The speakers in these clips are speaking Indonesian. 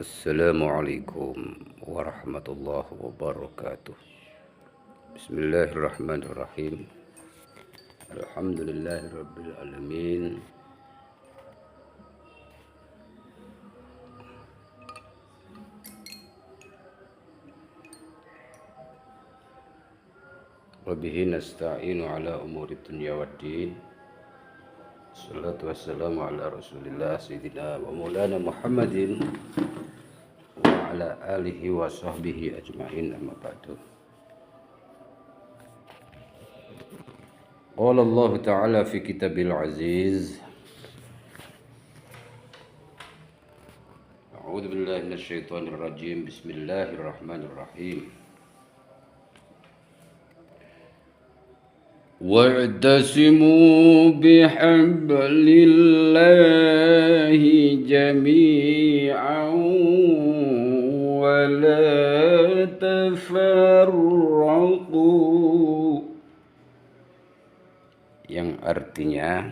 Assalamualaikum warahmatullahi wabarakatuh. Bismillahirrahmanirrahim. Alhamdulillahirabbil alamin. Wa bihi nasta'inu ala umuri dunya waddin. Salatu wassalamu ala Rasulillah sayyidina wa maulana Muhammadin wa ala alihi wa sahbihi ajma'in, amma ba'du. Qala Allah Ta'ala fi kitabil aziz. A'udzu billahi minasyaitonir rajim. Bismillahirrahmanirrahim. Wa'tasimu bihablillahi jami'an wa la tafarraqu, yang artinya,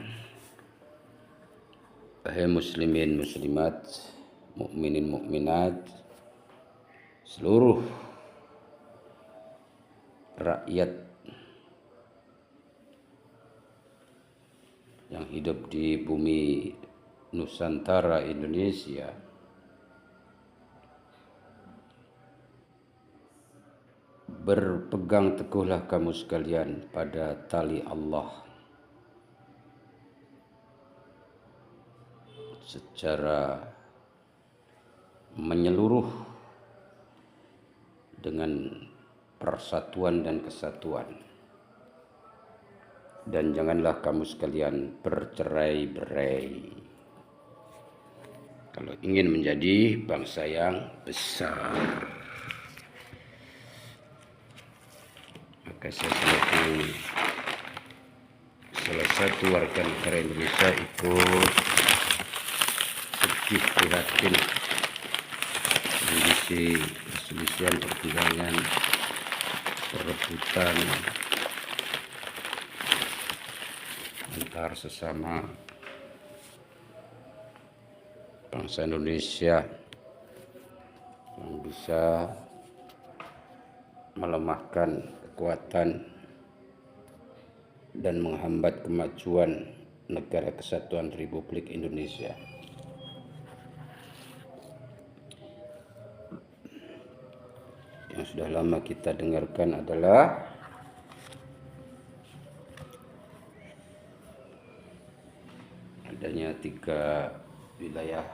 wahai muslimin muslimat, mukminin mukminat, seluruh rakyat yang hidup di bumi Nusantara Indonesia, berpegang teguhlah kamu sekalian pada tali Allah secara menyeluruh dengan persatuan dan kesatuan. Dan janganlah kamu sekalian bercerai-berai kalau ingin menjadi bangsa yang besar. Maka saya selaku salah satu warga negara Indonesia ikut sedih prihatin kondisi perselisihan, pertimbangan, perebutan antar sesama bangsa Indonesia yang bisa melemahkan kekuatan dan menghambat kemajuan negara kesatuan Republik Indonesia. Yang sudah lama kita dengarkan adalah adanya 3 wilayah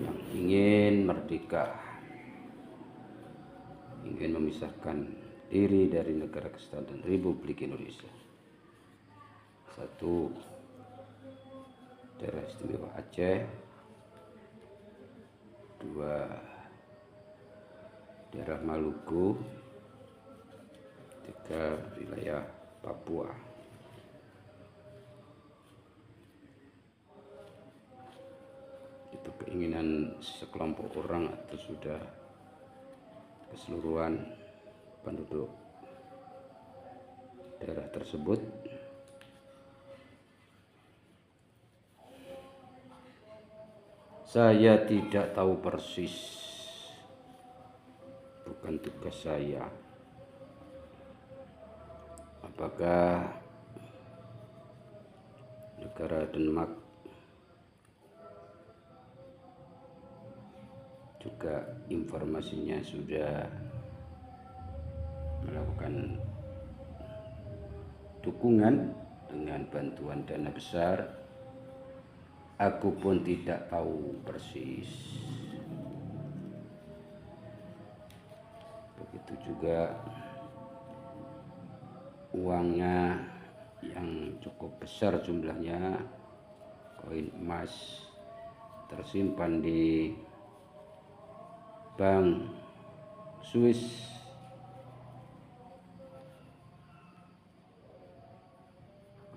yang ingin merdeka, ingin memisahkan diri dari negara kesatuan Republik Indonesia. 1, daerah istimewa Aceh. 2, daerah Maluku. 3, wilayah Papua. Itu keinginan sekelompok orang atau sudah keseluruhan penduduk daerah tersebut. Saya tidak tahu persis, bukan tugas saya, apakah negara Denmark juga informasinya sudah melakukan dukungan dengan bantuan dana besar. Aku pun tidak tahu persis. Begitu juga uangnya yang cukup besar jumlahnya, koin emas tersimpan di Bank Swiss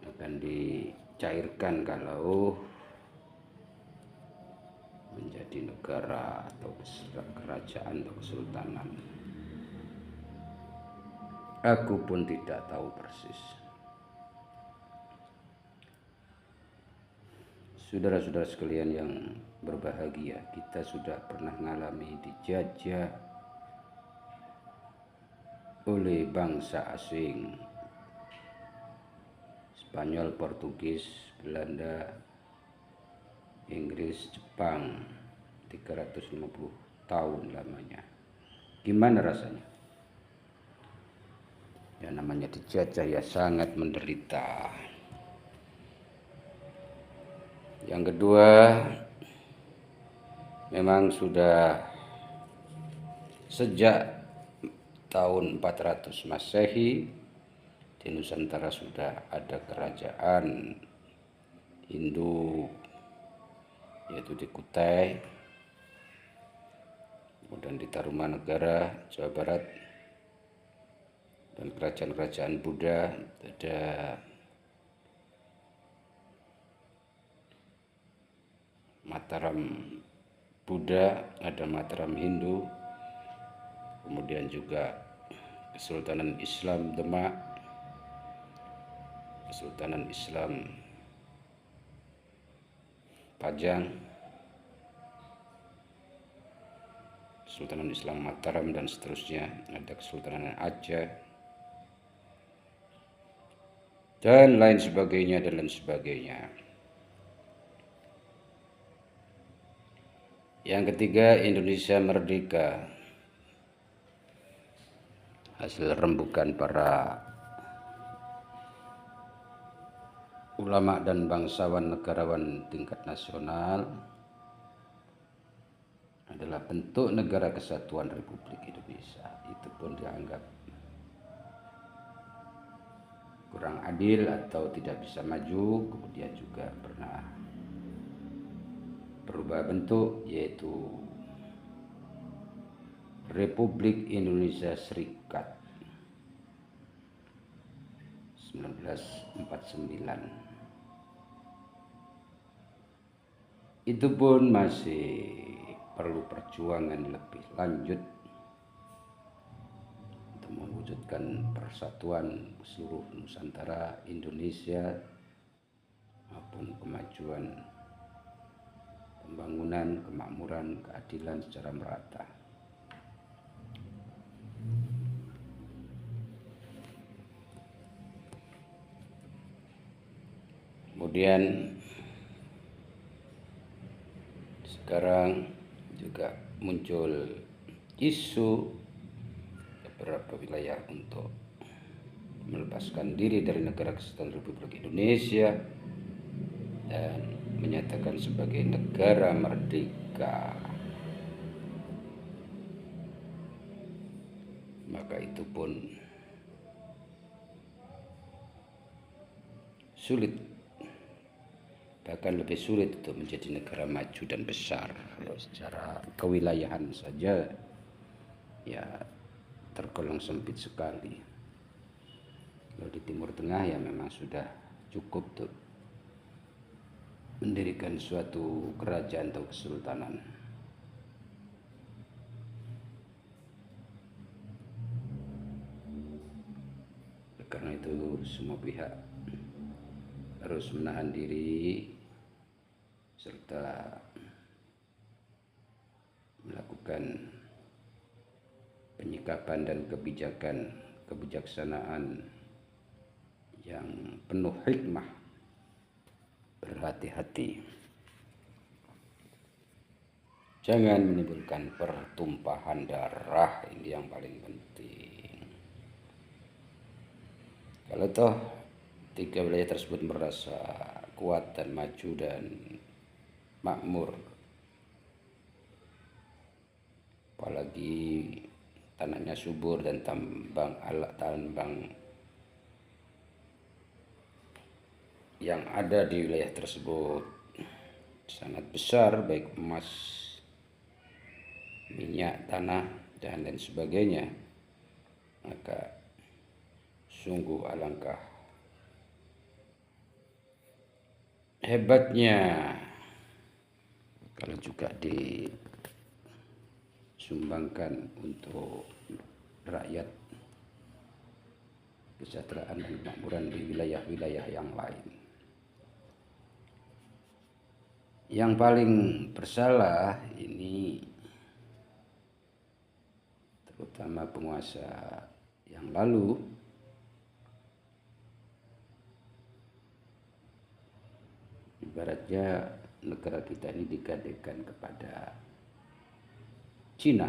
akan dicairkan kalau menjadi negara atau kerajaan atau kesultanan. Aku pun tidak tahu persis. Saudara-saudara sekalian yang berbahagia, kita sudah pernah mengalami dijajah oleh bangsa asing, Spanyol, Portugis, Belanda, Inggris, Jepang, 350 tahun lamanya. Gimana rasanya? Ya namanya dijajah ya sangat menderita. Yang kedua, memang sudah sejak tahun 400 Masehi di Nusantara sudah ada kerajaan Hindu, yaitu di Kutai, kemudian di Tarumanegara, Jawa Barat, dan kerajaan-kerajaan Buddha. Ada Mataram Buddha, ada Mataram Hindu, kemudian juga Kesultanan Islam Demak, Kesultanan Islam Pajang, Kesultanan Islam Mataram, dan seterusnya. Ada Kesultanan Aceh dan lain sebagainya dan lain sebagainya. Yang ketiga, Indonesia merdeka, hasil rembukan para ulama dan bangsawan negarawan tingkat nasional, adalah bentuk negara kesatuan Republik Indonesia. Itu pun dianggap kurang adil atau tidak bisa maju. Kemudian juga pernah berubah bentuk, yaitu Republik Indonesia Serikat 1949. Itu pun masih perlu perjuangan lebih lanjut untuk mewujudkan persatuan seluruh Nusantara, Indonesia, maupun kemajuan, pembangunan, kemakmuran, keadilan secara merata. Kemudian sekarang juga muncul isu beberapa wilayah untuk melepaskan diri dari negara kesatuan Republik Indonesia dan menyatakan sebagai negara merdeka. Maka itu pun sulit, bahkan lebih sulit untuk menjadi negara maju dan besar. Kalau secara kewilayahan saja ya tergolong sempit sekali. Kalau di Timur Tengah ya memang sudah cukup untuk mendirikan suatu kerajaan atau kesultanan. Karena itu semua pihak harus menahan diri serta melakukan penyikapan dan kebijaksanaan yang penuh hikmah, berhati-hati, jangan menimbulkan pertumpahan darah. Ini yang paling penting. Kalau toh tiga wilayah tersebut merasa kuat dan maju dan makmur, apalagi tanahnya subur dan tambang yang ada di wilayah tersebut sangat besar, baik emas, minyak, tanah, dan lain sebagainya, maka sungguh alangkah hebatnya kalau juga disumbangkan untuk rakyat, kesejahteraan dan kemakmuran di wilayah-wilayah yang lain. Yang paling bersalah ini terutama penguasa yang lalu, ibaratnya negara kita ini digadekan kepada Cina,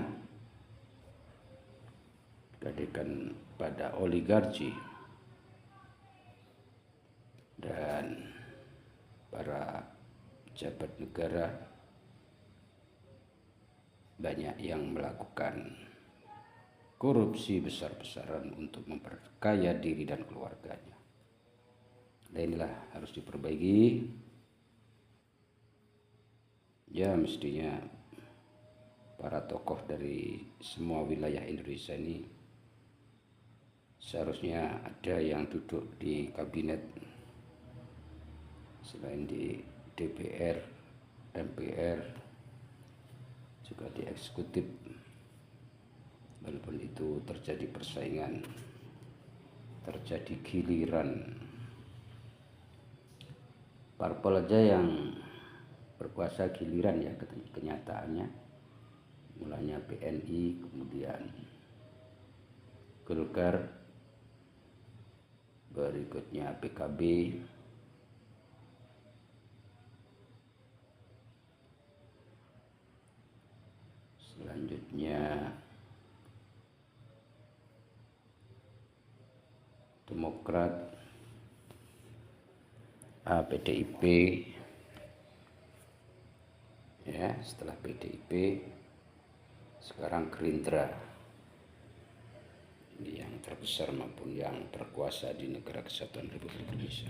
digadekan pada oligarki dan para pejabat negara banyak yang melakukan korupsi besar-besaran untuk memperkaya diri dan keluarganya. Dan inilah harus diperbaiki. Ya, mestinya para tokoh dari semua wilayah Indonesia ini seharusnya ada yang duduk di kabinet selain di DPR, MPR, juga di eksekutif. Walaupun itu terjadi persaingan, terjadi giliran, parpol aja yang berkuasa giliran ya kenyataannya, mulanya PNI, kemudian Golkar, berikutnya PKB, selanjutnya Demokrat, PDIP, ya, setelah PDIP sekarang Gerindra, yang terbesar maupun yang berkuasa di Negara Kesatuan Republik Indonesia.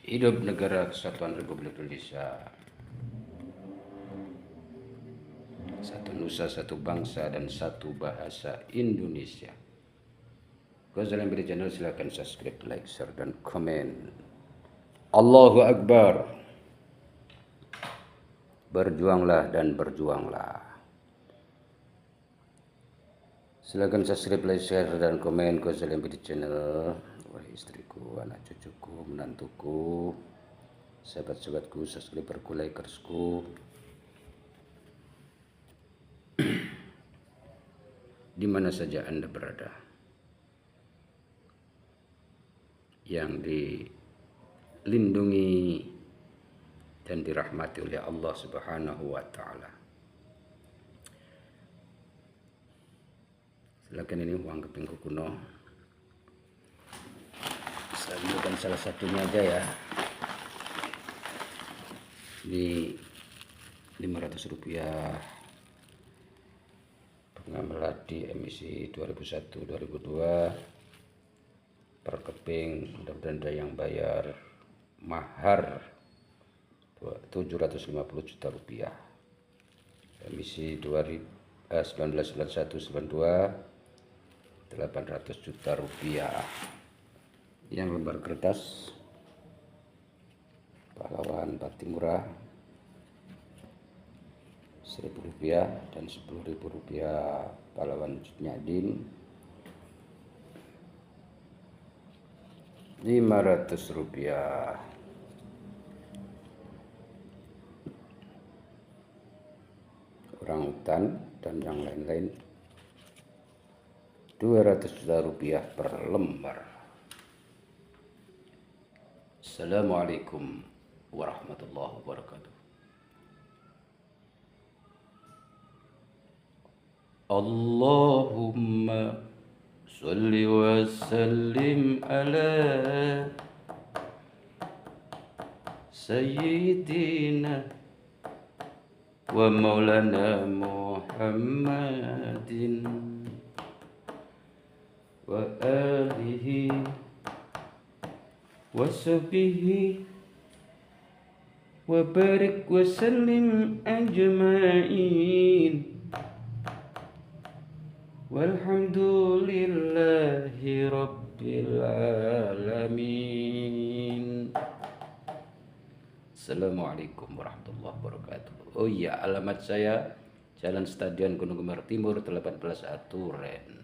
Hidup Negara Kesatuan Republik Indonesia, satu nusa, satu bangsa, dan satu bahasa Indonesia. Kalau kalian beri channel, silahkan subscribe, like, share, dan komen. Allahu Akbar. Berjuanglah dan berjuanglah. Silahkan subscribe, like, share, dan komen. Kalau kalian beri channel, wah istriku, anak cucuku, menantuku, sahabat-sahabatku, subscriberku, likersku, di mana saja Anda berada, yang dilindungi dan dirahmati oleh Allah Subhanahu wa Ta'ala. Silakan, ini uang kepingku kuno. Saya gunakan salah satunya aja ya. Ini Rp500 pengambilan di emisi 2001-2002 per keping. Mudah-mudahan ada yang bayar mahar Rp750 juta. Emisi 1991-92 Rp800 juta. Yang lembar kertas pahlawan Bakti Murah Rp1.000 dan Rp10.000 pahlawan Nyadin. Rp500 orang hutan dan yang lain-lain. Rp200 juta per lembar. Assalamualaikum warahmatullahi wabarakatuh. Allahumma salli wa sallim ala sayyidina wa maulana Muhammadin wa alihi wa sahbihi wa barik wa sallim ajma'in. Walhamdulillahi rabbil alamin. Assalamualaikum warahmatullahi wabarakatuh. Oh iya, alamat saya Jalan Stadion Gunung Gembar Timur 18A Turen.